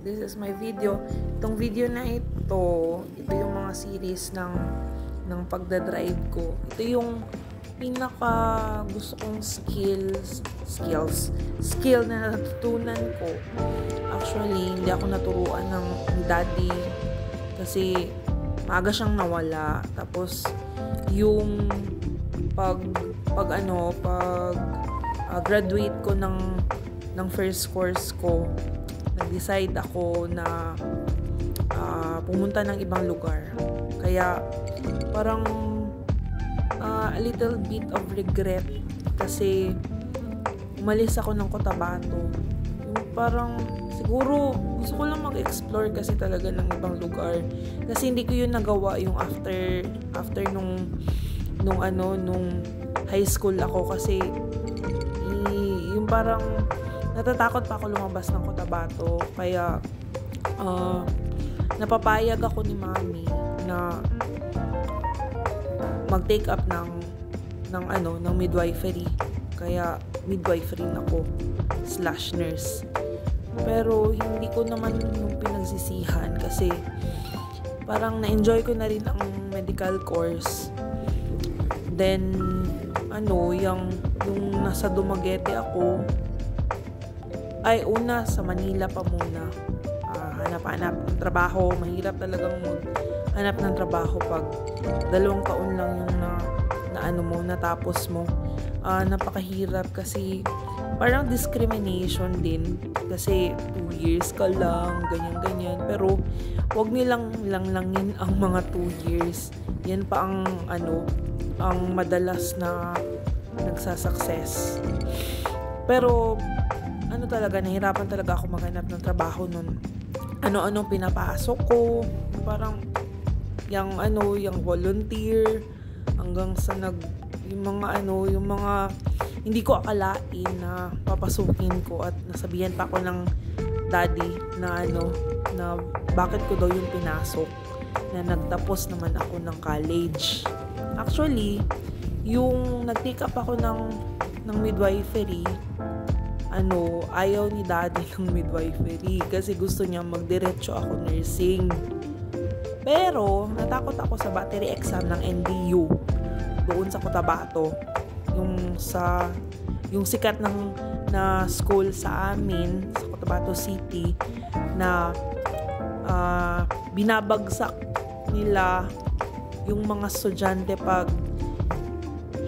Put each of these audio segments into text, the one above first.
this is my video. Itong video na ito yung mga series ng pagdadrive ko. Ito yung pinaka gusto kong skill na natutunan ko. Actually, hindi ako naturuan ng daddy kasi maaga siyang nawala. Tapos yung graduate ko ng first course ko, nag-decide ako na pumunta ng ibang lugar. Kaya parang a little bit of regret kasi umalis ako ng Cotabato. Parang siguro gusto ko lang mag-explore kasi talaga ng ibang lugar. Kasi hindi ko yun nagawa yung after nung high school ako kasi yung parang natatakot pa ako lumabas ng Cotabato. Kaya napapayag ako ni mami na mag-take up ng midwifery. Kaya midwifery ako /nurse. Pero hindi ko naman yung pinagsisihan kasi parang na-enjoy ko na rin ang medical course. Then yung nasa Dumaguete ako, ay una sa Manila pa muna. Hanap-hanap ng trabaho. Mahirap talagang maghanap ng trabaho pag 2 taon lang yung natapos mo. Napakahirap kasi parang discrimination din kasi 2 years ka lang, ganyan. Pero wag nilang langlangin ang mga 2 years. Yan pa ang madalas na nagsasucess. Pero nahirapan talaga ako maghanap ng trabaho nun. Ano-ano pinapasok ko, parang yung volunteer hanggang sa yung mga hindi ko akalain na papasukin ko at nasabihan pa ako ng daddy na bakit ko daw yung pinasok na nagtapos naman ako ng college. Actually, yung nag-take up ako ng midwifery, ayaw ni daddy ng midwifery kasi gusto niya magdiretso ako nursing. Pero natakot ako sa battery exam ng NDU doon sa Cotabato, yung sikat na school sa amin sa Cotabato City na binabagsak nila yung mga estudyante pag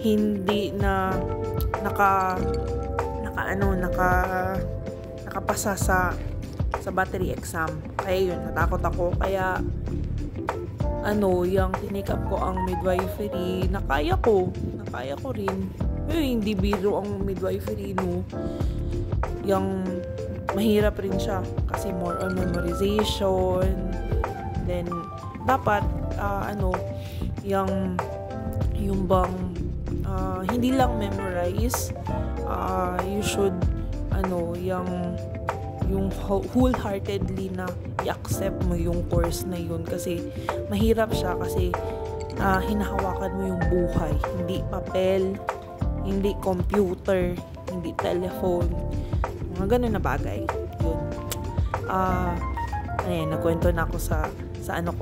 hindi na nakapasa sa battery exam. Kaya yun, natakot ako. Kaya yung tinake up ko ang midwifery, nakaya ko rin. Hindi biro ang midwifery, no. Yung mahirap rin siya kasi more on memorization. Then dapat yung bang hindi lang memorize, you should yung wholeheartedly na i-accept mo yung course na yun kasi mahirap siya kasi hinahawakan mo yung buhay, hindi papel, hindi computer, hindi telephone, mga ganun na bagay. Yun. Nagkwento na ako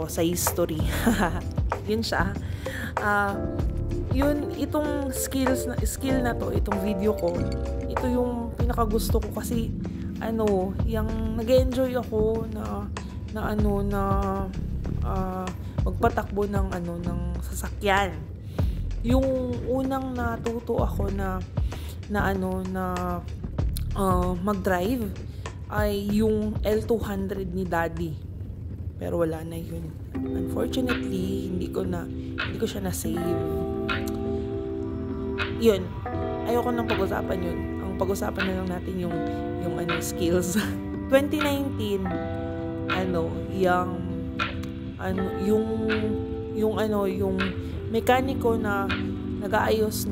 sa history. Yun siya. Itong skill na to, itong video ko, ito yung pinakagusto ko kasi yung nag-enjoy ako na magpatakbo ng sasakyan. Yung unang natuto ako na mag-drive ay yung L200 ni daddy. Pero wala na yun. Unfortunately, hindi ko siya na-save. Yun. Ayoko nang pag-usapan yun. Ang pag-usapan na lang natin yung skills. 2019, yung mekaniko na nag-aayos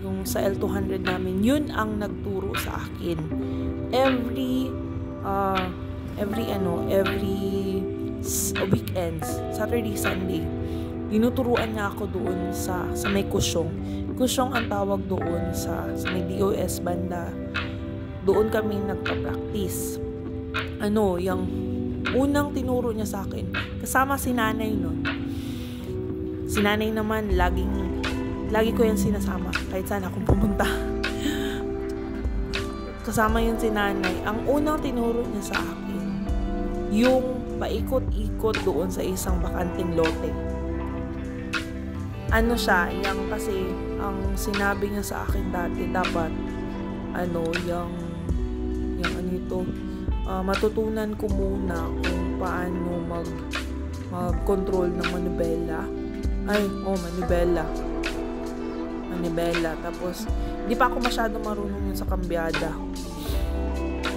yung sa L200 namin, yun ang nagturo sa akin. Every weekends, Saturday, Sunday, tinuturuan niya ako doon sa may kusyong. Kusyong ang tawag doon sa may DOS banda. Doon kami nagpa-practice. yung unang tinuro niya sa akin, kasama si nanay nun. Si nanay naman, lagi ko yan sinasama, kahit saan akong pumunta. Kasama yun si nanay. Ang unang tinuro niya sa akin, yung paikot-ikot doon sa isang bakanting lote. Ano siya, yung kasi, ang sinabi niya sa akin dati, dapat, matutunan ko muna kung paano mag-control ng manibela. Manibela. Tapos, di pa ako masyado marunong yun sa kambyada.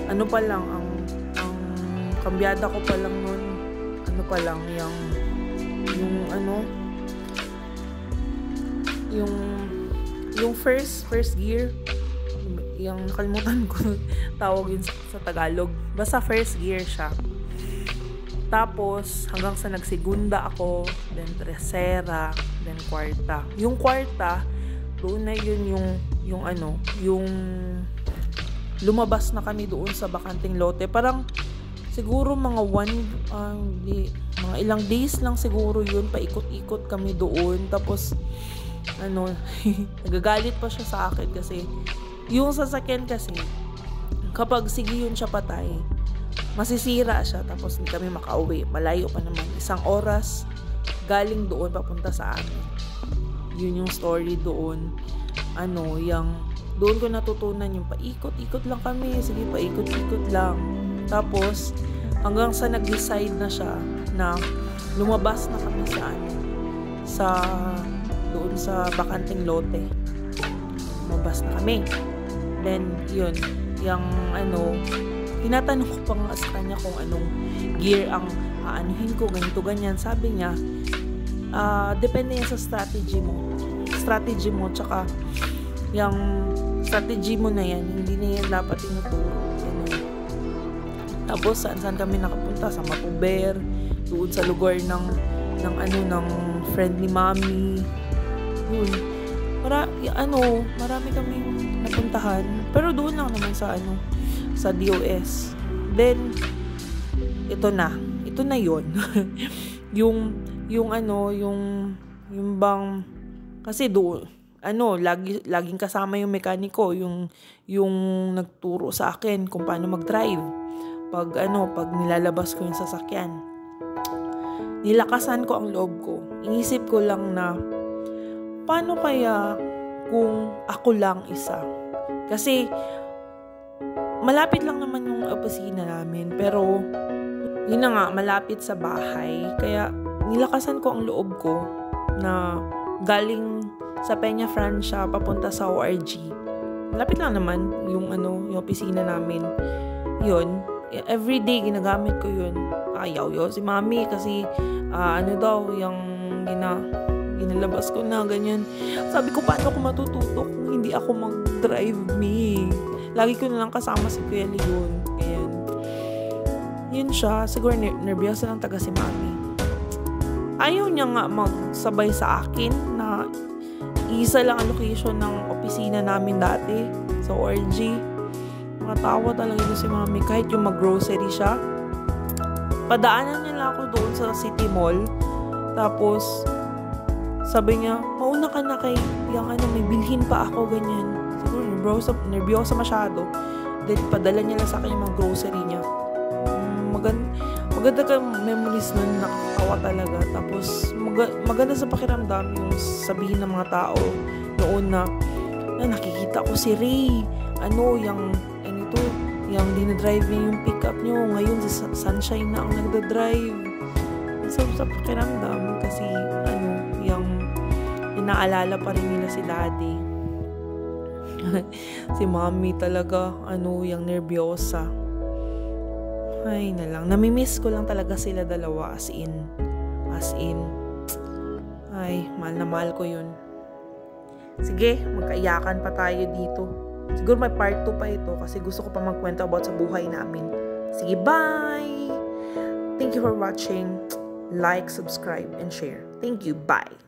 Ang kambyada ko pa lang nun, yung first gear, yung nakalimutan ko tawag yun sa Tagalog. Basta first gear siya. Tapos, hanggang sa nagsegunda ako, then tercera, then kwarta. Yung kwarta, doon na yun yung lumabas na kami doon sa bakanting lote. Parang, siguro mga ilang days lang siguro yun, paikot-ikot kami doon. Tapos, nagagalit pa siya sa akin kasi, yung sasakyan kasi, kapag sige yun siya patay, masisira siya, tapos hindi kami makauwi. Malayo pa naman. 1 oras galing doon papunta sa amin. Yun yung story doon. Doon ko natutunan yung paikot-ikot lang kami. Sige, paikot-ikot lang. Tapos, hanggang sa nag-decide na siya na lumabas na kami doon sa bakanting lote. Lumabas na kami. Then, yun, tinatanong ko pa nga sa kanya kung anong gear ang aanuhin ko, ganito, ganyan. Sabi niya, depende yan sa strategy mo, tsaka yung strategy mo na yan, hindi na yan dapat tinuturo. Tapos, saan kami nakapunta? Sa Matuber, doon sa lugar ng friend ni Mami. Yun. Marami kaming napuntahan. Pero doon lang naman sa DOS. Then, ito na yun. yung bang, kasi doon, laging kasama yung mekaniko, yung nagturo sa akin kung paano mag-drive. Pag nilalabas ko yung sasakyan. Nilakasan ko ang loob ko. Inisip ko lang na, paano kaya kung ako lang isa? Kasi, malapit lang naman yung opisina namin, pero, yun na nga, malapit sa bahay. Kaya, nilakasan ko ang loob ko na galing sa Peña Francia papunta sa ORG. Malapit lang naman yung opisina namin. Yun, everyday ginagamit ko yun. Ayaw si Mami kasi, yung ginalabas ko na, ganyan. Sabi ko, paano ako matututo kung hindi ako mag-drive me? Lagi ko na lang kasama si Kuya Leon. Ayan. Yun siya. Siguro nervyosa lang taga si Mami. Ayaw niya nga magsabay sa akin na isa lang ang location ng opisina namin dati sa ORG. Nakatawa talaga ito si Mami. Kahit yung mag-grocery siya, padaanan niya lang ako doon sa City Mall. Tapos, sabi niya, mauna ka na kay may bilhin pa ako, ganyan. Siguro, nervyosa masyado. Then, padala niya lang sa akin yung mga grocery niya. Maganda ka memories nun, nakakatawa talaga. Tapos, maganda sa pakiramdam yung sabihin ng mga tao noon na nakikita ko si Ray. Yung dinadrive niya yung pickup niyo. Ngayon, si Sunshine na ang nagdadrive. So, sa pakiramdam, kasi, inaalala pa rin nila si Daddy. Si Mommy talaga, yung nervyosa. Ay, namimiss ko lang talaga sila dalawa, as in. Ay, mahal na mahal ko yun. Sige, magkaiyakan pa tayo dito. Siguro may part 2 pa ito kasi gusto ko pa magkwento about sa buhay namin. Sige, bye! Thank you for watching. Like, subscribe, and share. Thank you. Bye!